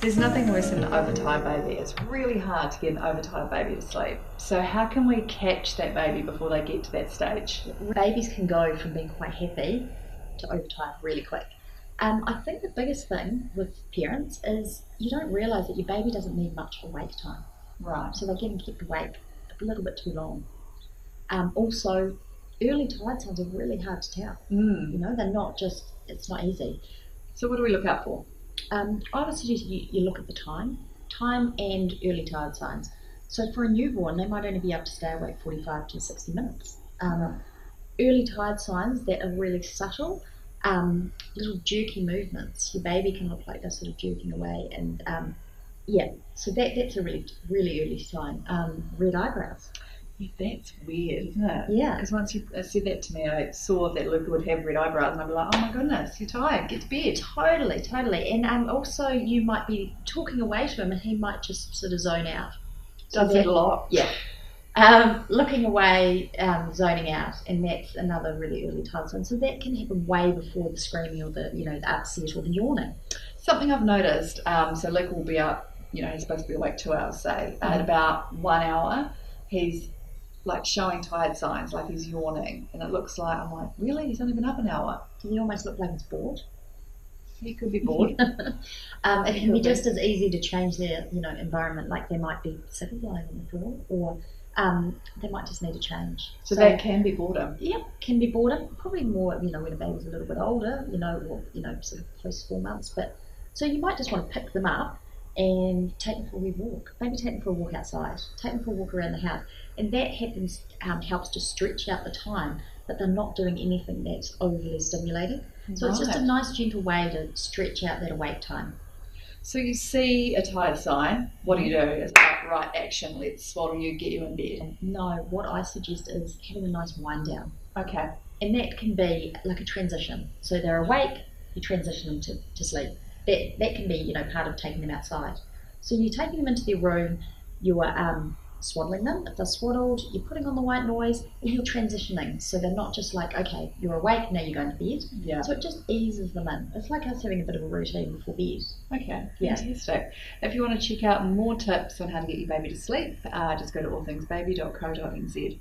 There's nothing worse than an overtired baby. It's really hard to get an overtired baby to sleep. So how can we catch that baby before they get to that stage? Babies can go from being quite happy to overtired really quick. I think the biggest thing with parents is you don't realise that your baby doesn't need much awake time. Right. So they're getting kept awake a little bit too long. Also, early tired signs are really hard to tell. You know, they're not just, it's not easy. So what do we look out for? I would suggest you look at the time and early tired signs. So for a newborn, they might only be able to stay awake 45 to 60 minutes. Early tired signs that are really subtle, little jerky movements. Your baby can look like they're sort of jerking away, and so that's a really, really early sign. Red eyebrows. Yeah, that's weird, isn't it? Yeah. Because once you said that to me, I saw that Luca would have red eyebrows, and I'd be like, oh my goodness, you're tired, get to bed. Totally. And also you might be talking away to him and he might just sort of zone out. Does that a lot? Yeah. Looking away, zoning out, and that's another really early tired sign. So that can happen way before the screaming or the upset or the yawning. Something I've noticed, so Luca will be up, he's supposed to be awake 2 hours, say, at about 1 hour, he's like showing tired signs, like he's yawning, and it looks like, I'm like, really? He's only been up an hour? Does he almost look like he's bored? He could be bored. It can be just as easy to change their, environment, like they might be sick of lying on the floor, or they might just need a change. So that can be boredom. Yeah, can be boredom. Probably more, when a baby's a little bit older, or sort of post 4 months. But so you might just want to pick them up and take them for a wee walk. Maybe take them for a walk outside. Take them for a walk around the house, and that happens helps to stretch out the time that they're not doing anything that's overly stimulating. So it's just a nice gentle way to stretch out that awake time. So you see a tired sign, what do you do? It's like, right, action, let's swaddle you, get you in bed. No, what I suggest is having a nice wind down. Okay. And that can be like a transition. So they're awake, you transition them to sleep. That can be, part of taking them outside. So you're taking them into their room, you are swaddling them. If they're swaddled, you're putting on the white noise, and you're transitioning. So they're not just like, okay, you're awake, now you're going to bed. Yeah. So it just eases them in. It's like us having a bit of a routine before bed. Okay, Yeah. fantastic. If you want to check out more tips on how to get your baby to sleep, just go to allthingsbaby.co.nz.